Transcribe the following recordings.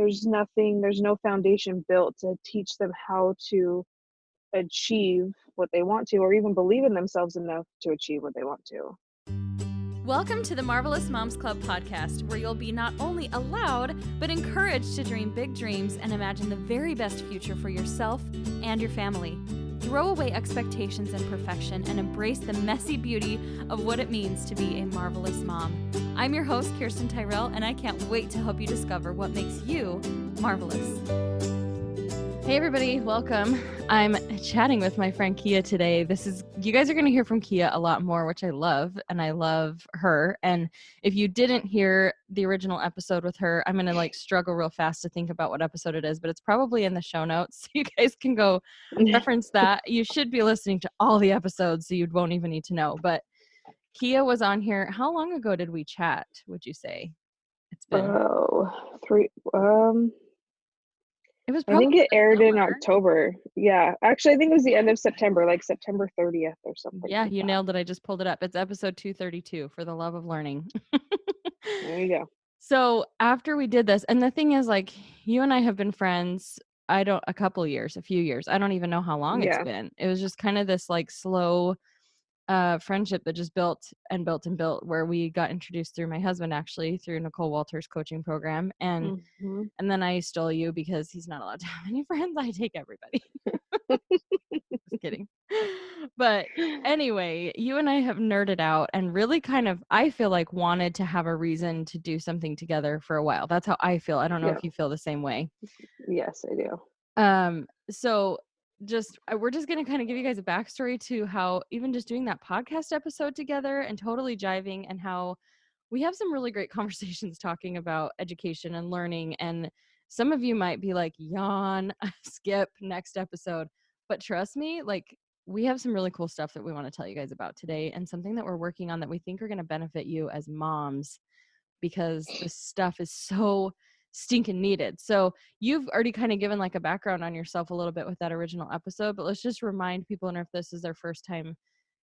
there's no foundation built to teach them how to achieve what they want to, or even believe in themselves enough to achieve what they want to. Welcome to the Marvelous Moms Club podcast, where you'll be not only allowed, but encouraged to dream big dreams and imagine the very best future for yourself and your family. Throw away expectations and perfection and embrace the messy beauty of what it means to be a marvelous mom. I'm your host, Kirsten Tyrell, and I can't wait to help you discover what makes you marvelous. Hey everybody, welcome. I'm chatting with my friend Keia today. You guys are going to hear from Keia a lot more, which I love, and I love her. And if you didn't hear the original episode with her, I'm going to struggle real fast to think about what episode it is, but it's probably in the show notes. So you guys can go reference that. You should be listening to all the episodes, so you won't even need to know. But Keia was on here. How long ago did we chat, would you say? It's been It was I think it aired in summer. October. Yeah. Actually, I think it was the end of September, like September 30th or something. Yeah, you nailed it. I just pulled it up. It's episode 232, For the Love of Learning. There you go. So after we did this, and the thing is, you and I have been friends, a few years. I don't even know how long it's been. It was just kind of this slow friendship that just built and built and built, where we got introduced through my husband, actually through Nicole Walters' coaching program. And then I stole you because he's not allowed to have any friends. I take everybody. Just kidding. But anyway, you and I have nerded out and really kind of, I feel like, wanted to have a reason to do something together for a while. That's how I feel. I don't know if you feel the same way. Yes, I do. So we're just going to kind of give you guys a backstory to how even just doing that podcast episode together and totally jiving, and how we have some really great conversations talking about education and learning. And some of you might be like, yawn, skip next episode. But trust me, we have some really cool stuff that we want to tell you guys about today, and something that we're working on that we think are going to benefit you as moms, because this stuff is so stinking needed. So you've already kind of given a background on yourself a little bit with that original episode, but let's just remind people, and if this is their first time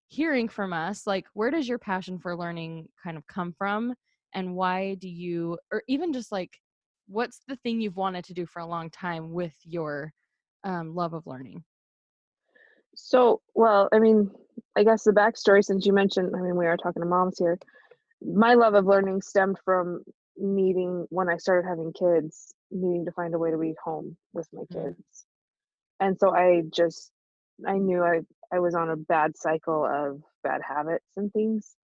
hearing from us, where does your passion for learning kind of come from, and why do you, or even just what's the thing you've wanted to do for a long time with your love of learning? So, well, I guess the backstory, since you mentioned, we are talking to moms here. My love of learning stemmed from when I started having kids, needing to find a way to be home with my kids. And so I knew I was on a bad cycle of bad habits and things.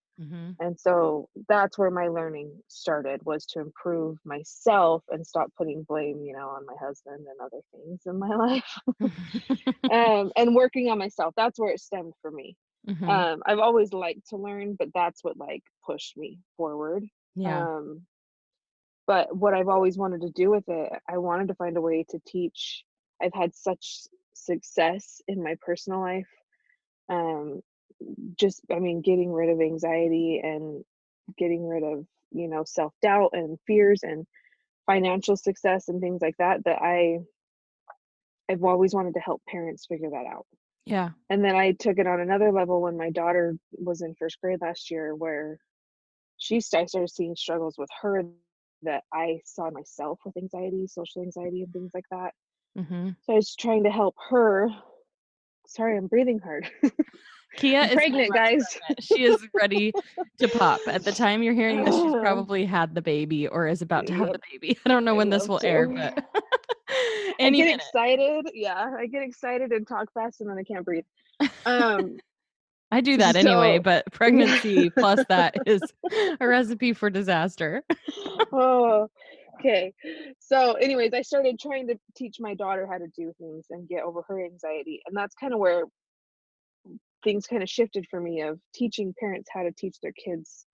And so that's where my learning started, was to improve myself and stop putting blame, on my husband and other things in my life. And working on myself. That's where it stemmed for me. I've always liked to learn, but that's what pushed me forward. Yeah. But what I've always wanted to do with it, I wanted to find a way to teach. I've had such success in my personal life. Getting rid of anxiety and getting rid of, self-doubt and fears and financial success and things like that, I've always wanted to help parents figure that out. Yeah. And then I took it on another level when my daughter was in first grade last year, where I started seeing struggles with her that I saw myself with anxiety, social anxiety, and things like that. So I was trying to help her. Sorry, I'm breathing hard. Keia is pregnant, guys. Pregnant. She is ready to pop. At the time you're hearing this, she's probably had the baby or is about to have the baby. I don't know when this will air, but I get excited. Yeah, I get excited and talk fast, and then I can't breathe. I do that anyway, but pregnancy plus that is a recipe for disaster. Oh, okay. So anyways, I started trying to teach my daughter how to do things and get over her anxiety. And that's kind of where things kind of shifted for me, of teaching parents how to teach their kids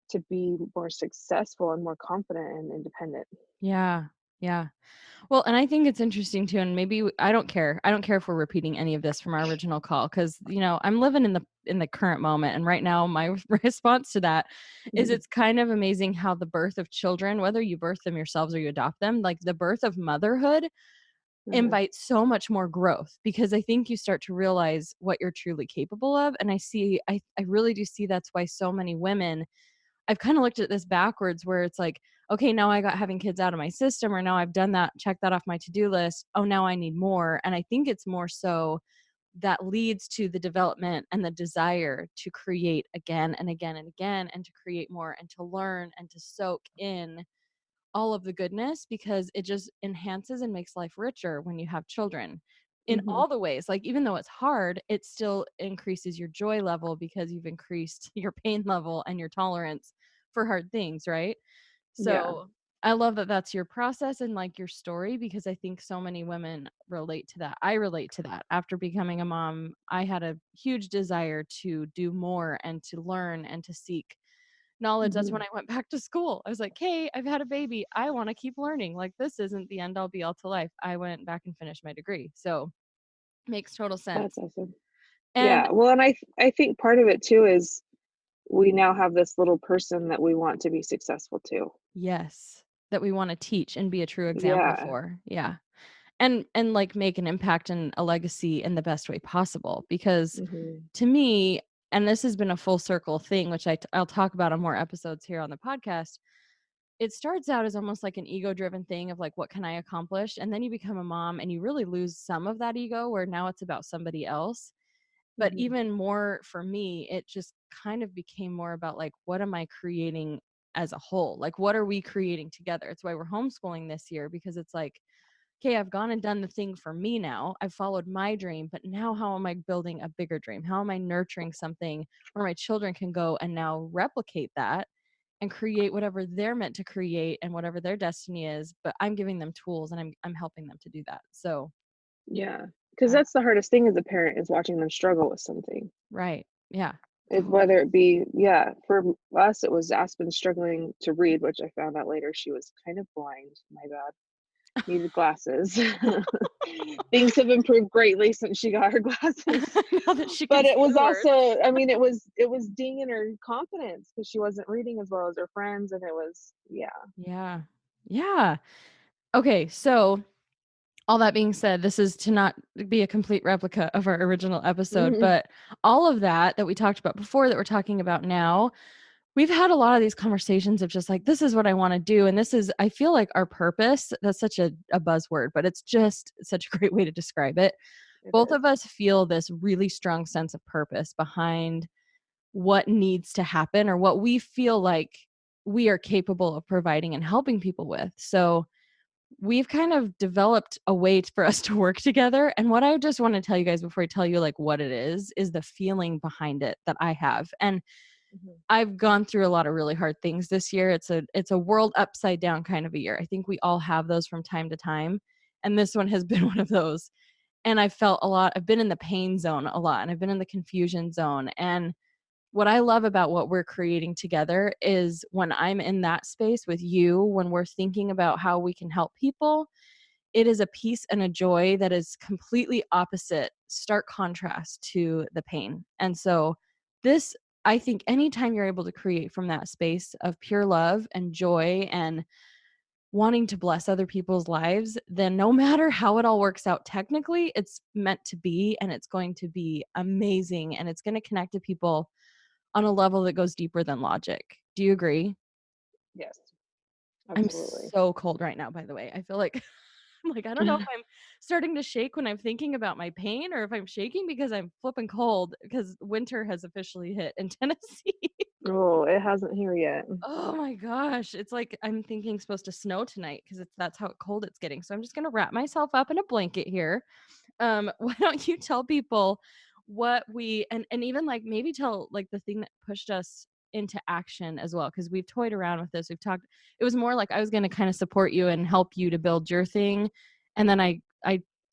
to be more successful and more confident and independent. Yeah. Yeah. Well, and I think it's interesting too, and maybe I don't care if we're repeating any of this from our original call, because I'm living in the current moment, and right now my response to that is it's kind of amazing how the birth of children, whether you birth them yourselves or you adopt them, the birth of motherhood invites so much more growth, because I think you start to realize what you're truly capable of. And I really do see that's why so many women I've kind of looked at this backwards where it's like, okay, now I got having kids out of my system, or now I've done that, check that off my to-do list. Oh, now I need more. And I think it's more so that leads to the development and the desire to create again and again and again, and to create more and to learn and to soak in all of the goodness, because it just enhances and makes life richer when you have children in Mhm. all the ways. Like, even though it's hard, it still increases your joy level because you've increased your pain level and your tolerance for hard things, right? Yeah. So I love that that's your process and like your story, because I think so many women relate to that. I relate to that. After becoming a mom, I had a huge desire to do more and to learn and to seek knowledge. That's when Mhm. I went back to school. I was like, hey, I've had a baby. I want to keep learning. Like, this isn't the end all be all to life. I went back and finished my degree. So makes total That's sense. awesome. And Yeah. Well, and I think part of it too is we now have this little person that we want to be successful too. yes, that we want to teach and be a true example Yeah. for. Yeah. And like make an impact and a legacy in the best way possible, because Mhm. to me, and this has been a full circle thing, which I'll talk about on more episodes here on the podcast. It starts out as almost like an ego driven thing of like, what can I accomplish? And then you become a mom and you really lose some of that ego, where now it's about somebody else. But Mhm. even more for me, it just kind of became more about like, what am I creating as a whole? Like, what are we creating together? It's why we're homeschooling this year, because it's like, okay, I've gone and done the thing for me now. I've followed my dream, but now how am I building a bigger dream? How am I nurturing something where my children can go and now replicate that and create whatever they're meant to create and whatever their destiny is, but I'm giving them tools and I'm helping them to do that. So, Yeah. Because uh, that's the hardest thing as a parent is watching them struggle with something. right. Yeah. It, Totally. whether it be, yeah, for us, it was Aspen struggling to read, which I found out later she was kind of blind. My bad. Needed glasses. Things have improved greatly since she got her glasses. Now that she can But it see was the words. also, I mean, it was dinging her confidence because she wasn't reading as well as her friends, and it was, yeah. Yeah. Yeah. Okay. So, all that being said, this is to not be a complete replica of our original episode, Mhm. but all of that we talked about before, that we're talking about now, we've had a lot of these conversations of just like, this is what I want to do. And this is, I feel like, our purpose. That's such a buzzword, but it's just such a great way to describe it. It Both is. of us feel this really strong sense of purpose behind what needs to happen, or what we feel like we are capable of providing and helping people with. So we've kind of developed a way for us to work together. And what I just want to tell you guys before I tell you like what it is the feeling behind it that I have. And Mhm. I've gone through a lot of really hard things this year. It's a world upside down kind of a year. I think we all have those from time to time. And this one has been one of those. And I felt a lot, I've been in the pain zone a lot, and I've been in the confusion zone. And what I love about what we're creating together is when I'm in that space with you, when we're thinking about how we can help people, it is a peace and a joy that is completely opposite, stark contrast to the pain. And so, this, I think, anytime you're able to create from that space of pure love and joy and wanting to bless other people's lives, then no matter how it all works out technically, it's meant to be, and it's going to be amazing, and it's going to connect to people on a level that goes deeper than logic. Do you agree? Yes, I'm absolutely. so cold right now, by the way. I feel like I'm like, I don't know if I'm starting to shake when I'm thinking about my pain, or if I'm shaking because I'm flipping cold because winter has officially hit in Tennessee. Oh, it hasn't here yet. Oh my gosh. It's like I'm thinking it's supposed to snow tonight because that's how cold it's getting. So I'm just gonna wrap myself up in a blanket here. Why don't you tell people what we, and even like maybe tell like the thing that pushed us into action as well, because we've toyed around with this. We've talked, it was more like I was going to kind of support you and help you to build your thing. And then I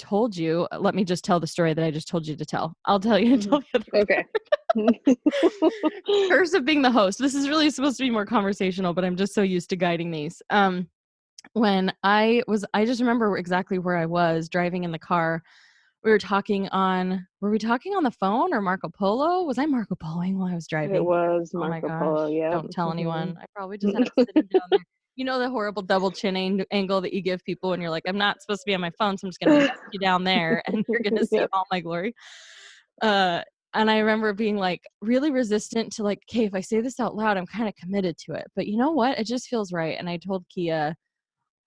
told you, let me just tell the story that I just told you to tell. I'll tell you to Mhm. tell the other Okay. curse of being the host. This is really supposed to be more conversational, but I'm just so used to guiding these. When I just remember exactly where I was driving in the car. We were we talking on the phone or Marco Polo? Was I Marco Poloing while I was It driving? was Oh my Marco Polo, gosh. yep. Don't tell anyone. Mhm. I probably just had it sitting down there. You know, the horrible double chin angle that you give people when you're like, I'm not supposed to be on my phone, so I'm just going to desk you down there and you're going to see Yep. all my glory. Uh, And I remember being like really resistant to like, okay, if I say this out loud, I'm kind of committed to it. But you know what? It just feels right. And I told Keia,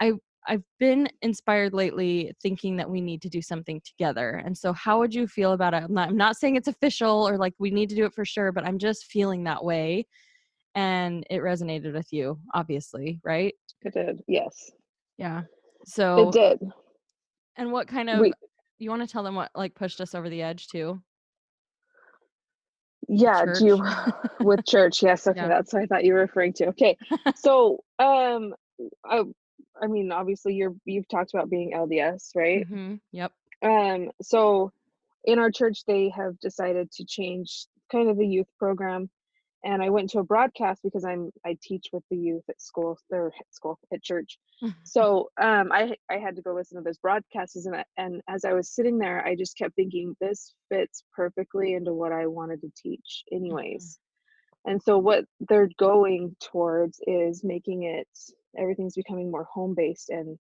I I've been inspired lately thinking that we need to do something together. And so how would you feel about it? I'm not saying it's official or like we need to do it for sure, but I'm just feeling that way. And it resonated with you, obviously, right? It did. Yes, Yeah. it So, did. and what kind of, We you want to tell them what like pushed us over the edge too? With Yeah, do you church? with church, yes, okay, Yeah. that's what I thought you were referring to. Okay. So, I I mean, obviously you've talked about being LDS, right? Yep. So in our church they have decided to change kind of the youth program, and I went to a broadcast because I teach with the youth at school or at school at church. So I had to go listen to those broadcasts, and as I was sitting there, I just kept thinking this fits perfectly into what I wanted to teach, Mhm. anyways. And so what they're going towards is making it everything's becoming more home based, and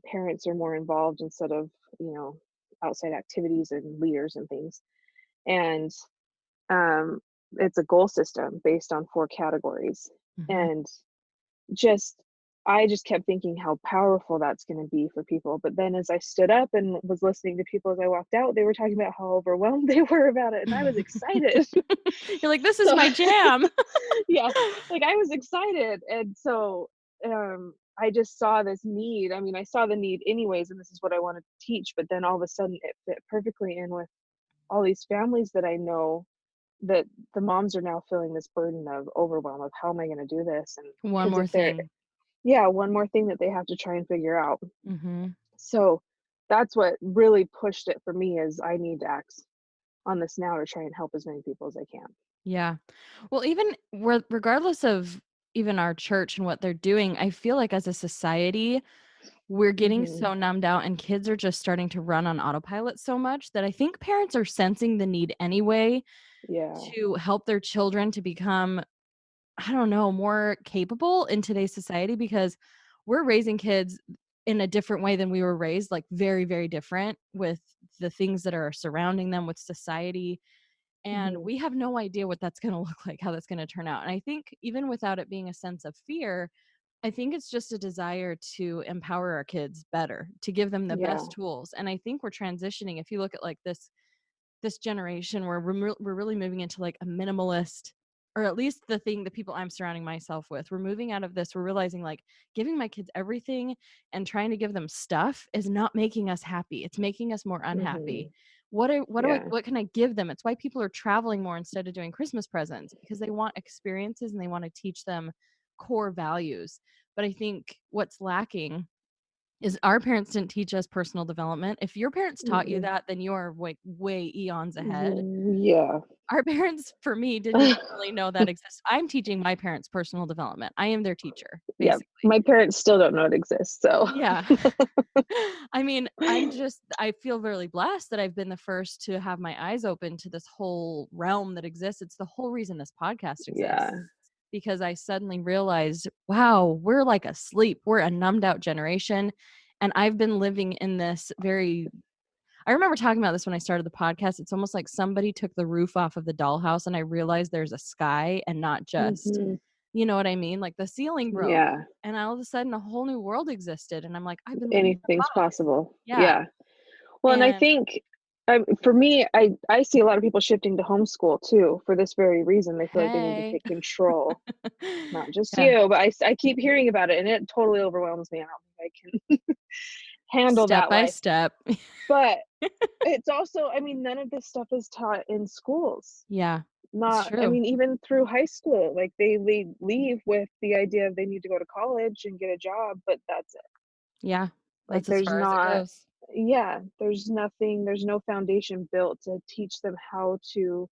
parents are more involved instead of you know outside activities and leaders and things. And um, it's a goal system based on 4 categories, Mhm. and just I just kept thinking how powerful that's gonna be for people, but then as I stood up and was listening to people as I walked out, they were talking about how overwhelmed they were about it, and I was excited. You're like, this is So my jam. yeah, like, I was excited, and so, I just saw this need. I mean, I saw the need anyways, and this is what I wanted to teach, but then all of a sudden it fit perfectly in with all these families that I know, that the moms are now feeling this burden of overwhelm of how am I gonna do this? And One because more if they're thing. yeah, one more thing that they have to try and figure out. Mhm. So that's what really pushed it for me is I need to act on this now to try and help as many people as I can. Yeah. Well, even regardless of even our church and what they're doing, I feel like as a society, we're getting Mhm. so numbed out and kids are just starting to run on autopilot so much that I think parents are sensing the need anyway Yeah. to help their children to become, I don't know, more capable in today's society because we're raising kids in a different way than we were raised, like very, very different with the things that are surrounding them with society. And Mhm. we have no idea what that's going to look like, how that's going to turn out. And I think even without it being a sense of fear, I think it's just a desire to empower our kids better, to give them the Yeah. best tools. And I think we're transitioning. If you look at like this generation where we're really moving into like a minimalist, or at least the people I'm surrounding myself with, we're moving out of this. We're realizing like giving my kids everything and trying to give them stuff is not making us happy. It's making us more unhappy. Mhm. Yeah. What can I give them? It's why people are traveling more instead of doing Christmas presents, because they want experiences and they want to teach them core values. But I think what's lacking is our parents didn't teach us personal development. If your parents taught you Mm-mm. that, then you're way eons ahead. Yeah. Our parents, for me, didn't even really know that exists. I'm teaching my parents personal development. I am their teacher, Yeah. basically. My parents still don't know it exists, so Yeah. I mean, I feel really blessed that I've been the first to have my eyes open to this whole realm that exists. It's the whole reason this podcast exists, yeah. because I suddenly realized, wow, we're like asleep. We're a numbed out generation. And I've been living in this very, I remember talking about this when I started the podcast. It's almost like somebody took the roof off of the dollhouse and I realized there's a sky and not just, Mhm. you know what I mean? Like the ceiling broke Yeah. and all of a sudden a whole new world existed. And I'm like, I've been living in a Anything's box. possible. Yeah. Yeah. Well, and I And think, for me, I see a lot of people shifting to homeschool too for this very reason. They feel like they need to hey, take control. Not just yeah, you, but I keep hearing about it, and it totally overwhelms me. I don't think I can handle step that by life. step. But it's also, I mean, none of this stuff is taught in schools. Yeah, it's Not, I true. mean, even through high school, like they leave with the idea of they need to go to college and get a job, but that's it. Yeah, Like that's as there's far as it not, goes. yeah, there's nothing, there's no foundation built to teach them how to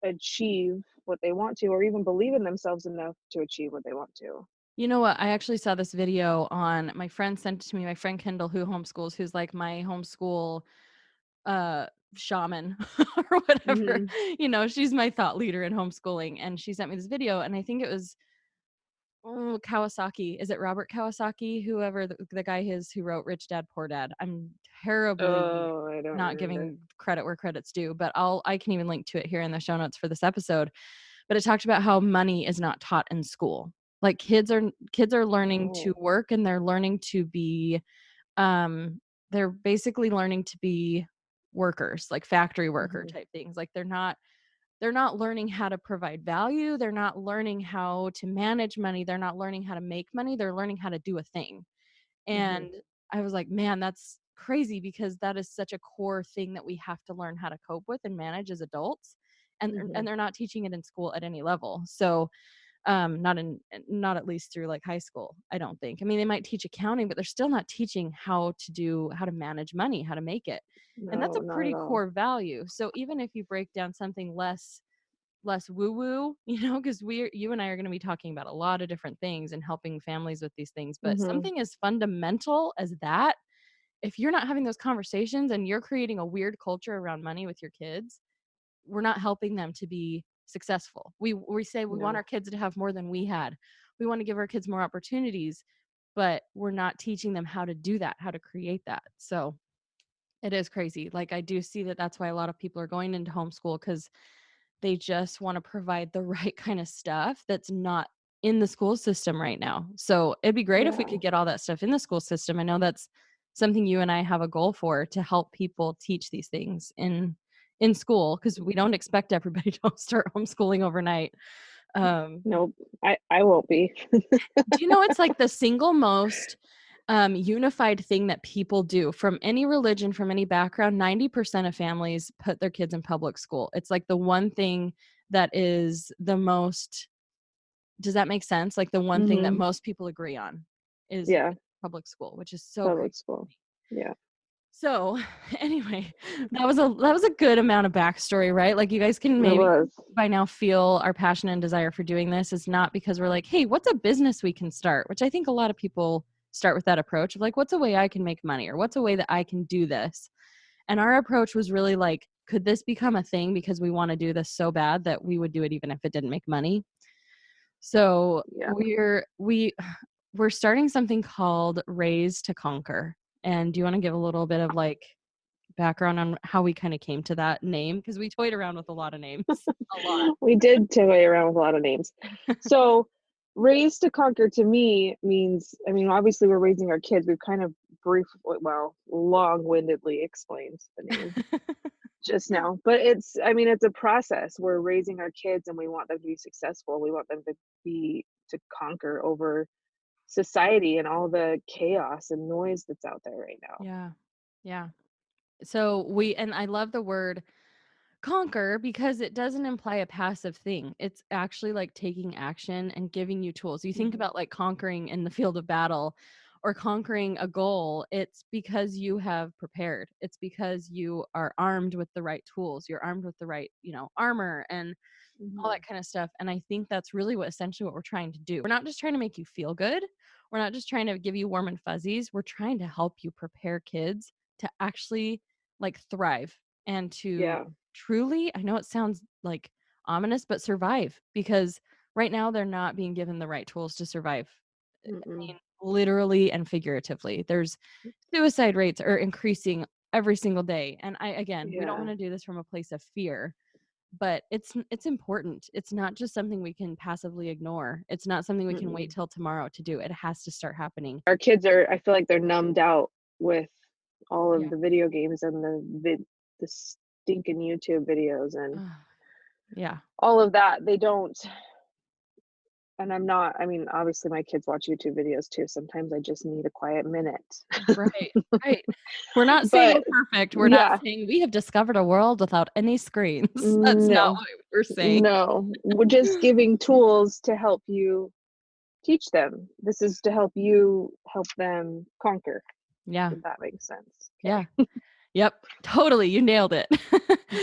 achieve what they want to, or even believe in themselves enough to achieve what they want to. You know what? I actually saw this video on, my friend sent it to me, my friend Kendall, who homeschools, who's like my homeschool uh shaman or whatever. Mhm. You know, she's my thought leader in homeschooling, and she sent me this video, and I think it was Kawasaki. Is it Robert Kawasaki? Whoever the guy is who wrote Rich Dad Poor Dad. I'm terribly Oh, I don't not remember. giving credit where credit's due, but I can even link to it here in the show notes for this episode. But it talked about how money is not taught in school. Like kids are learning to Oh. work, and they're learning to be they're basically learning to be workers, like factory worker Mhm. type things. Like they're not learning how to provide value. They're not learning how to manage money. They're not learning how to make money. They're learning how to do a thing. Mhm. And I was like, man, that's crazy, because that is such a core thing that we have to learn how to cope with and manage as adults. And Mhm. they're not teaching it in school at any level. So not at least through like high school, I don't think. I mean, they might teach accounting, but they're still not teaching how to manage money, how to make it. And that's No, a not at pretty all. core value. So even if you break down something less woo woo, because you and I are going to be talking about a lot of different things and helping families with these things, but Mhm. something as fundamental as that, if you're not having those conversations and you're creating a weird culture around money with your kids, we're not helping them to be successful. We say we want No. our kids to have more than we had. We want to give our kids more opportunities, but we're not teaching them how to do that, how to create that. So it is crazy. Like I do see that that's why a lot of people are going into homeschool, because they just want to provide the right kind of stuff that's not in the school system right now. So it'd be great if we Yeah. could get all that stuff in the school system. I know that's something you and I have a goal for, to help people teach these things in school, because we don't expect everybody to start homeschooling overnight. Um, Nope. I won't be. do you know it's like the single most unified thing that people do from any religion, from any background? 90% of families put their kids in public school. It's like the one thing that is the most, does that make sense? Like the one thing that Mhm. most people agree on is Yeah. public school, which is so Public crazy. school. Yeah. So anyway, that was a good amount of backstory, right? Like you guys can It maybe was. by now feel our passion and desire for doing this is not because we're like, hey, what's a business we can start? Which I think a lot of people start with that approach of like, what's a way I can make money, or what's a way that I can do this? And our approach was really like, could this become a thing, because we want to do this so bad that we would do it even if it didn't make money. So Yeah. we're starting something called Raise to Conquer. And do you want to give a little bit of like background on how we kind of came to that name? Because we toyed around with a lot of names. A lot. We did toy around with a lot of names. So, raised to conquer to me means, I mean, obviously we're raising our kids. We've kind of long-windedly explained the name just now. But I mean, it's a process. We're raising our kids and we want them to be successful. We want them to conquer over society and all the chaos and noise that's out there right now. Yeah. Yeah. So and I love the word conquer, because it doesn't imply a passive thing. It's actually like taking action and giving you tools. You think Mhm. about like conquering in the field of battle or conquering a goal, it's because you have prepared. It's because you are armed with the right tools. You're armed with the right, armor and all Mhm. that kind of stuff. And I think that's really essentially what we're trying to do. We're not just trying to make you feel good. We're not just trying to give you warm and fuzzies. We're trying to help you prepare kids to actually like thrive and to Yeah. truly, I know it sounds like ominous, but survive, because right now they're not being given the right tools to survive. I Mm-mm. mean, literally and figuratively. There's suicide rates are increasing every single day. And again, we don't Yeah. want to do this from a place of fear, but it's important. It's not just something we can passively ignore. It's not something we can wait Mm-mm. till tomorrow to do. It has to start happening. Our kids I feel like they're numbed out with all of Yeah. the video games and the stinking YouTube videos and Yeah. all of that. They don't, and I mean, obviously my kids watch YouTube videos too. Sometimes I just need a quiet minute. Right. Right. We're not saying But we're perfect. We're not yeah, saying we have discovered a world without any screens. That's not no, what we're saying. no. We're just giving tools to help you teach them. This is to help you help them conquer, Yeah. if that makes sense. Yeah. Yep. Totally. You nailed it.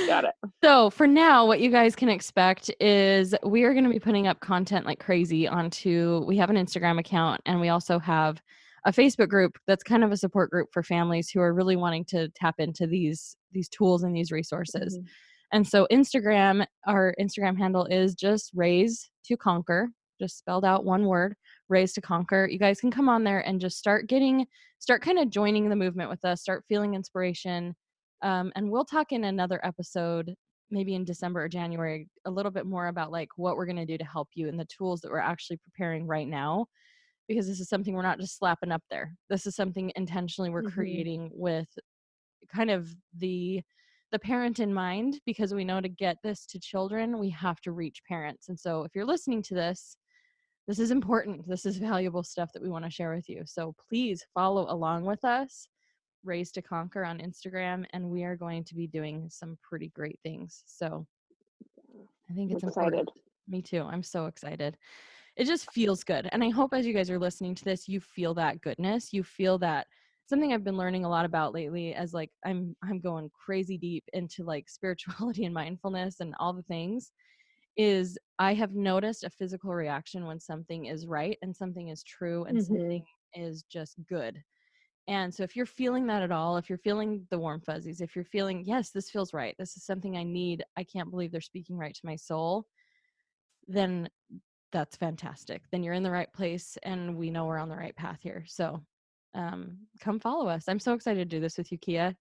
Got it. So for now, what you guys can expect is we are going to be putting up content like crazy we have an Instagram account, and we also have a Facebook group that's kind of a support group for families who are really wanting to tap into these tools and these resources. Hmm. And so our Instagram handle is just Raise to Conquer. just spelled out one word, Raise to Conquer. You guys can come on there and just start kind of joining the movement with us, start feeling inspiration. And we'll talk in another episode, maybe in December or January, a little bit more about like what we're going to do to help you and the tools that we're actually preparing right now, because this is something we're not just slapping up there. This is something intentionally we're creating with kind of the parent in mind, because we know to get this to children, we have to reach parents. And so if you're listening to this, this is important. This is valuable stuff that we want to share with you. So please follow along with us, Raise to Conquer on Instagram, and we are going to be doing some pretty great things. So I think it's important. Me too. I'm so excited. It just feels good. And I hope as you guys are listening to this, you feel that goodness. You feel that. Something I've been learning a lot about lately, as like I'm going crazy deep into like spirituality and mindfulness and all the things, is I have noticed a physical reaction when something is right and something is true and something is just good. And so if you're feeling that at all, if you're feeling the warm fuzzies, if you're feeling, yes, this feels right, this is something I need, I can't believe they're speaking right to my soul, then that's fantastic. Then you're in the right place and we know we're on the right path here. So come follow us. I'm so excited to do this with you, Keia.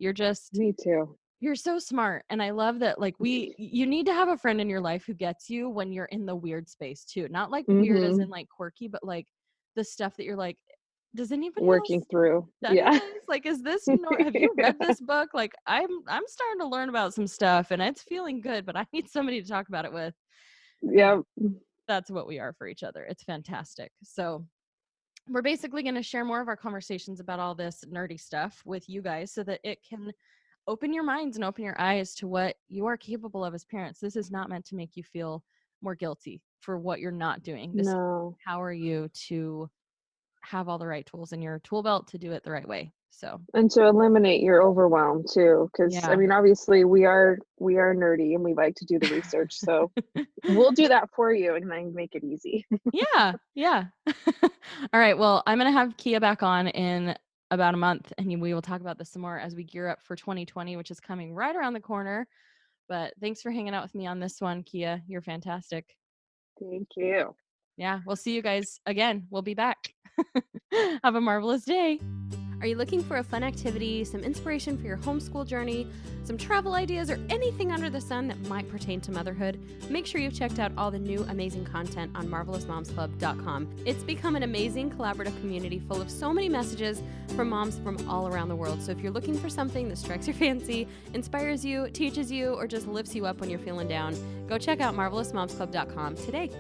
Me too. You're so smart. And I love that, like, you need to have a friend in your life who gets you when you're in the weird space too. Not like weird as in like quirky, but like the stuff that you're like, does anybody working else through? study this? Like, is this, have you read this book? Like, I'm starting to learn about some stuff and it's feeling good, but I need somebody to talk about it with. Yeah. That's what we are for each other. It's fantastic. So we're basically going to share more of our conversations about all this nerdy stuff with you guys so that it can open your minds and open your eyes to what you are capable of as parents. This is not meant to make you feel more guilty for what you're not doing. This is to empower you to have all the right tools in your tool belt to do it the right way. So, and to eliminate your overwhelm too, because I mean, obviously we are nerdy and we like to do the research, so we'll do that for you and then make it easy. yeah. All right, well, I'm gonna have Keia back on in about a month and we will talk about this some more as we gear up for 2020, which is coming right around the corner. But thanks for hanging out with me on this one, Keia. You're fantastic. Thank you. Yeah, we'll see you guys again. We'll be back. Have a marvelous day. Are you looking for a fun activity, some inspiration for your homeschool journey, some travel ideas, or anything under the sun that might pertain to motherhood? Make sure you've checked out all the new amazing content on marvelousmomsclub.com. It's become an amazing collaborative community full of so many messages from moms from all around the world. So if you're looking for something that strikes your fancy, inspires you, teaches you, or just lifts you up when you're feeling down, go check out marvelousmomsclub.com today.